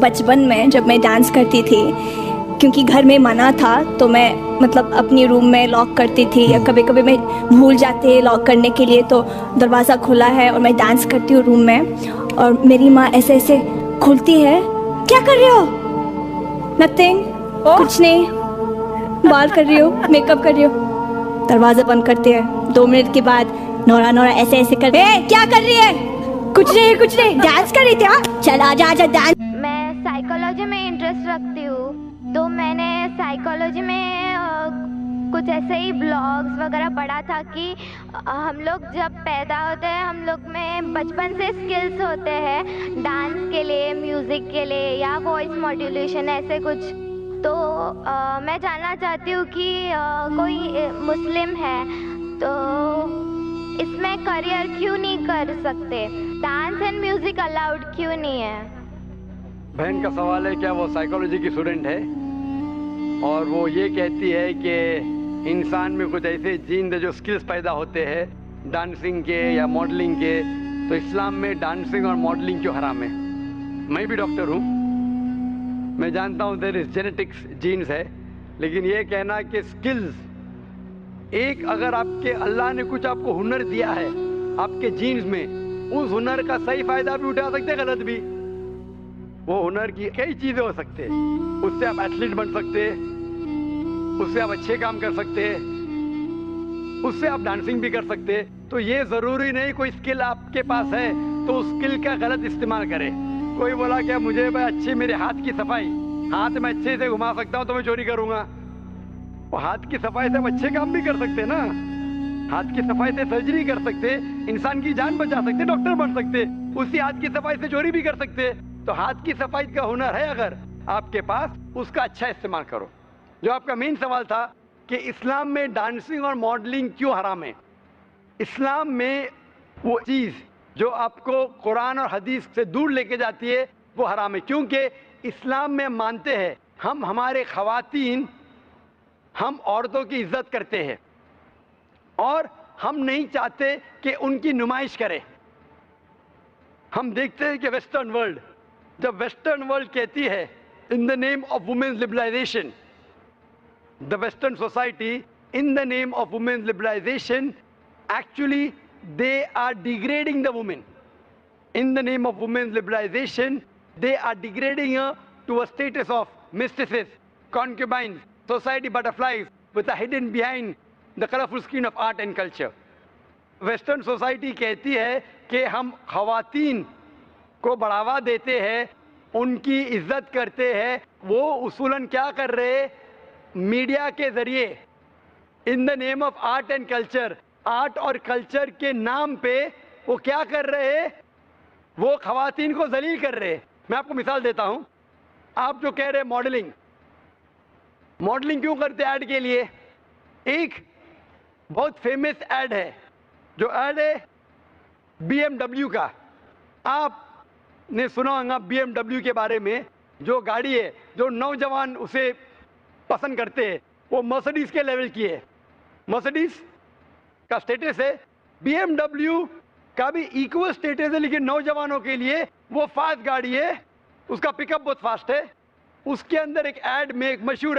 बचपन में जब मैं डांस करती थी, क्योंकि घर में मना था तो मैं मतलब अपनी रूम में लॉक करती थी, या कभी कभी मैं भूल जाती लॉक करने के लिए तो दरवाज़ा खुला है और मैं डांस करती हूँ रूम में, और मेरी माँ ऐसे ऐसे खुलती है, क्या कर रही हो? नथिंग, कुछ नहीं, बाल कर रही हो, मेकअप कर रही हो। दरवाज़ा बंद करते हैं, 2 मिनट के बाद नोरा नोरा ऐसे ऐसे कर, क्या कर रही है? कुछ नहीं, डांस कर रही थी। हाँ चल आजा डांस। मैं साइकोलॉजी में इंटरेस्ट रखती हूँ, तो मैंने साइकोलॉजी में कुछ ऐसे ही ब्लॉग्स वगैरह पढ़ा था कि हम लोग जब पैदा होते हैं हम लोग में बचपन से स्किल्स होते हैं डांस के लिए, म्यूज़िक के लिए या वॉइस मॉड्यूलेशन ऐसे कुछ। तो मैं जानना चाहती हूँ कि कोई मुस्लिम है तो इसमें करियर क्यों नहीं कर सकते? डांस एंड म्यूज़िक अलाउड क्यों नहीं है? बहन का सवाल है, क्या वो साइकोलॉजी की स्टूडेंट है और वो ये कहती है कि इंसान में कुछ ऐसे जीन जो स्किल्स पैदा होते हैं डांसिंग के या मॉडलिंग के, तो इस्लाम में डांसिंग और मॉडलिंग क्यों हराम है? मैं भी डॉक्टर हूँ, मैं जानता हूँ देयर इज जेनेटिक्स जीन्स है, लेकिन ये कहना कि स्किल्स एक, अगर आपके अल्लाह ने कुछ आपको हुनर दिया है आपके जीन्स में, उस हुनर का सही फायदा भी उठा सकते, गलत भी। वो हुनर की कई चीजें हो सकते हैं, उससे आप एथलीट बन सकते, उससे आप अच्छे काम कर सकते, उससे आप डांसिंग भी कर सकते। तो ये जरूरी नहीं कोई स्किल आपके पास है तो उस स्किल का गलत इस्तेमाल करे। कोई बोला क्या मुझे भाई अच्छी मेरे हाथ की सफाई, हाथ में अच्छे से घुमा सकता हूँ तो मैं चोरी करूंगा। वो हाथ की सफाई से हम अच्छे काम भी कर सकते ना, हाथ की सफाई से सर्जरी कर सकते, इंसान की जान बचा सकते, डॉक्टर बन सकते, उसी हाथ की सफाई से चोरी भी कर सकते। तो हाथ की सफाई का हुनर है अगर आपके पास, उसका अच्छा इस्तेमाल करो। जो आपका मेन सवाल था कि इस्लाम में डांसिंग और मॉडलिंग क्यों हराम है, इस्लाम में वो चीज़ जो आपको कुरान और हदीस से दूर लेके जाती है वो हराम है, क्योंकि इस्लाम में मानते हैं हम हमारे खवातीन, हम औरतों की इज्जत करते हैं और हम नहीं चाहते कि उनकी नुमाइश करें। हम देखते हैं कि वेस्टर्न वर्ल्ड, जब वेस्टर्न वर्ल्ड कहती है in the name of women's liberalization, the western society in the name of women's liberalization, actually they are degrading the women. In the name of women's liberalization, they are degrading her to a status of mistresses, concubines, society butterflies with a hidden behind the colorful screen of art and culture. Western society कहती है कि हम खवातीन को बढ़ावा देते हैं, उनकी इज्जत करते हैं। वो उसूलन क्या कर रहे, मीडिया के जरिए इन the name of art and culture, art और कल्चर के नाम पे वो क्या कर रहे हैं, वो खवातीन को जलील कर रहे हैं। मैं आपको मिसाल देता हूं, आप जो कह रहे हैं मॉडलिंग, मॉडलिंग क्यों करते हैं ऐड के लिए? एक बहुत फेमस ऐड है, जो ऐड है BMW का। आपने सुना होगा BMW के बारे में, जो गाड़ी है जो नौजवान उसे पसंद करते हैं, वो मर्सिडीज के लेवल की है। मर्सिडीज का स्टेटस है, BMW का भी इक्वल स्टेटस है, लेकिन नौजवानों के लिए वो फास्ट गाड़ी है, उसका पिकअप बहुत फास्ट है। उसके अंदर एक ऐड में, एक मशहूर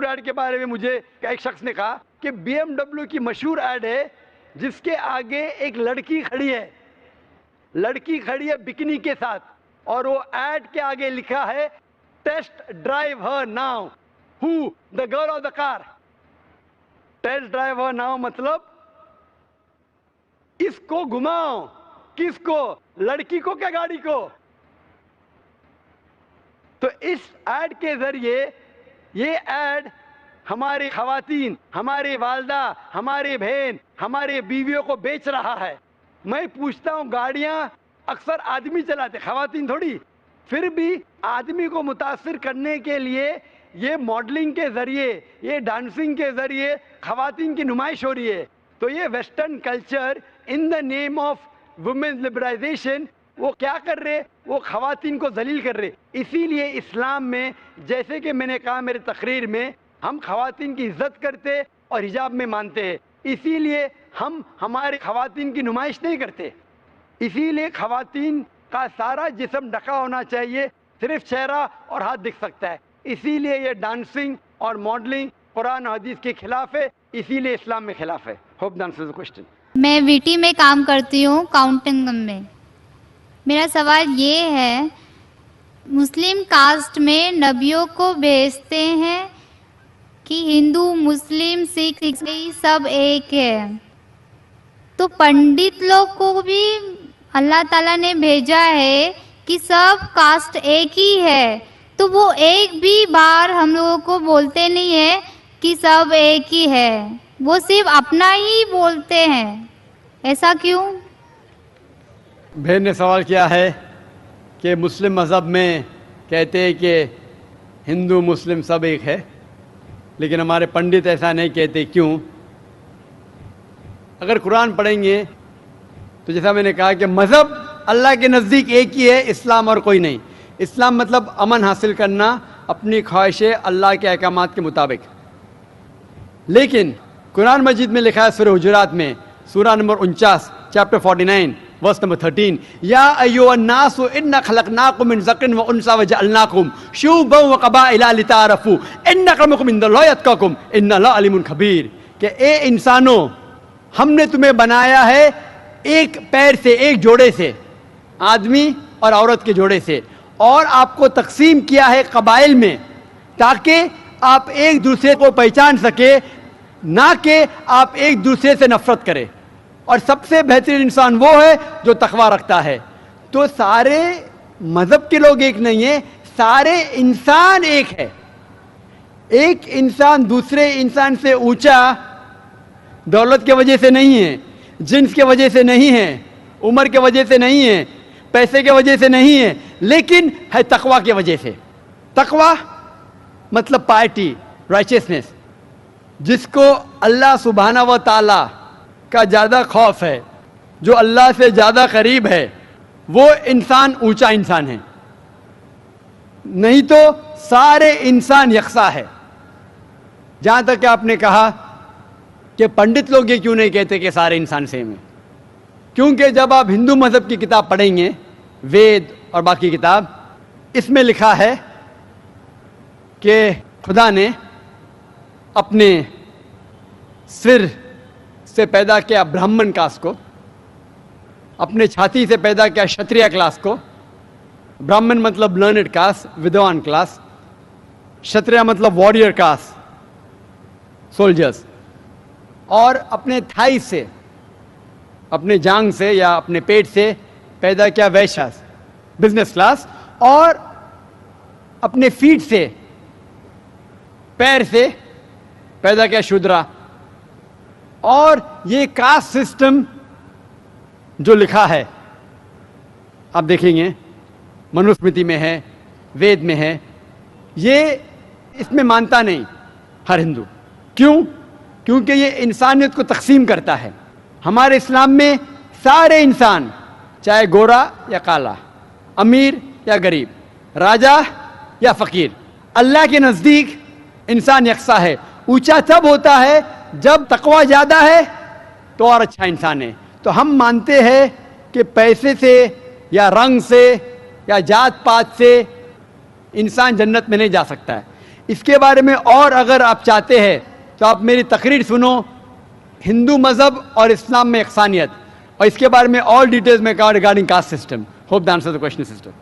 ऐड के बारे में मुझे एक शख्स ने कहा कि BMW की मशहूर ऐड है जिसके आगे एक लड़की खड़ी है बिकनी के साथ, और वो ऐड के आगे लिखा है test drive her now, who the girl of the car. Test drive her now मतलब इसको घुमाओ, किसको? लड़की को क्या गाड़ी को? तो इस ऐड के जरिए ये ऐड हमारी खवातीन, हमारी वालदा, हमारी बहन, हमारे बीवियों को बेच रहा है। मैं पूछता हूं, गाड़ियां अक्सर आदमी चलाते, खवातीन थोड़ी। फिर भी आदमी को मुतासिर करने के लिए ये मॉडलिंग के जरिए, ये डांसिंग के जरिए खवातीन की नुमाइश हो रही है। तो ये western culture in the name of women's liberalization वो क्या कर रहे, वो खवातीन को जलील कर रहे। इसीलिए इस्लाम में, जैसे कि मैंने कहा मेरे तकरीर में, हम खवातीन की इज्जत करते और हिजाब में मानते हैं। इसीलिए हम हमारे खवातीन की नुमाइश नहीं करते। इसीलिए खवातीन का सारा जिस्म ढका होना चाहिए, सिर्फ चेहरा और हाथ दिख सकता है। इसीलिए ये डांसिंग और मॉडलिंग कुरान और हदीस के खिलाफ है, इसीलिए इस्लाम में खिलाफ है। Hope the answer the question. मैं वीटी में काम करती हूँ, काउंटिंग में। मेरा सवाल ये है, मुस्लिम कास्ट में नबियों को भेजते हैं कि हिंदू मुस्लिम सिख ईसाई सब एक है, तो पंडित लोग को भी अल्लाह ताला ने भेजा है कि सब कास्ट एक ही है, तो वो एक भी बार हम लोगों को बोलते नहीं है कि सब एक ही है, वो सिर्फ अपना ही बोलते हैं, ऐसा क्यों? बहन ने सवाल किया है कि मुस्लिम मज़हब में कहते हैं कि हिंदू मुस्लिम सब एक है, लेकिन हमारे पंडित ऐसा नहीं कहते, क्यों? अगर कुरान पढ़ेंगे तो जैसा मैंने कहा कि मज़हब अल्लाह के नज़दीक एक ही है, इस्लाम और कोई नहीं। इस्लाम मतलब अमन हासिल करना अपनी ख्वाहिशें अल्लाह के अहकामात के मुताबिक। लेकिन कुरान मजीद में लिखा है सूरह हुजुरात में, सूरा नंबर 49 चैप्टर 49 वर्स नंबर 13, या अय्युहन्नासु इन्ना खलकनाकुम मिन ज़करिन व उन्सा व जअलनाकुम शुअबन व क़बाइला लिताअरफू इन्ना अक्रमकुम इंदल्लाहि अत्क़ाकुम इन्नल्लाह अलीमुन खबीर, कि ए इंसानों, हमने तुम्हें बनाया है एक पैर से, एक जोड़े से, आदमी और औरत के जोड़े से, और आपको तकसीम किया है कबाइल में, ताकि आप एक दूसरे को पहचान सके, ना कि आप एक दूसरे से नफरत करें। और सबसे बेहतरीन इंसान वो है जो तकवा रखता है। तो सारे मजहब के लोग एक नहीं है, सारे इंसान एक है। एक इंसान दूसरे इंसान से ऊंचा दौलत के वजह से नहीं है, जिन्स के वजह से नहीं है, उम्र के वजह से नहीं है, पैसे के वजह से नहीं है, लेकिन है तकवा के वजह से। तकवा मतलब पायटी, राइचियसनेस, जिसको अल्लाह सुब्हाना व ताला का ज़्यादा खौफ है, जो अल्लाह से ज़्यादा करीब है, वो इंसान ऊंचा इंसान है। नहीं तो सारे इंसान यकसा है। जहाँ तक कि आपने कहा कि पंडित लोग ये क्यों नहीं कहते कि सारे इंसान सेम है, क्योंकि जब आप हिंदू मज़हब की किताब पढ़ेंगे, वेद और बाकी किताब, इसमें लिखा है कि खुदा ने अपने सिर से पैदा किया ब्राह्मण कास्ट को, अपने छाती से पैदा किया क्षत्रिय क्लास को। ब्राह्मण मतलब लर्नड कास्ट, विद्वान क्लास, क्षत्रिय मतलब वॉरियर कास्ट, सोल्जर्स, और अपने थाई से, अपने जांग से या अपने पेट से पैदा किया वैश्य, बिजनेस क्लास, और अपने फीट से, पैर से पैदा किया शूद्रा। और ये कास्ट सिस्टम जो लिखा है, आप देखेंगे मनुस्मृति में है, वेद में है, ये इसमें मानता नहीं हर हिंदू। क्यों? क्योंकि ये इंसानियत को तकसीम करता है। हमारे इस्लाम में सारे इंसान, चाहे गोरा या काला, अमीर या गरीब, राजा या फकीर, अल्लाह के नज़दीक इंसान यकसा है। ऊंचा तब होता है जब तकवा ज़्यादा है तो और अच्छा इंसान है। तो हम मानते हैं कि पैसे से या रंग से या जात पात से इंसान जन्नत में नहीं जा सकता है। इसके बारे में और अगर आप चाहते हैं तो आप मेरी तकरीर सुनो, हिंदू मज़हब और इस्लाम में यकसानियत, और इसके बारे में और डिटेल्स में कहा regarding caste system. Hope the answer the question sister.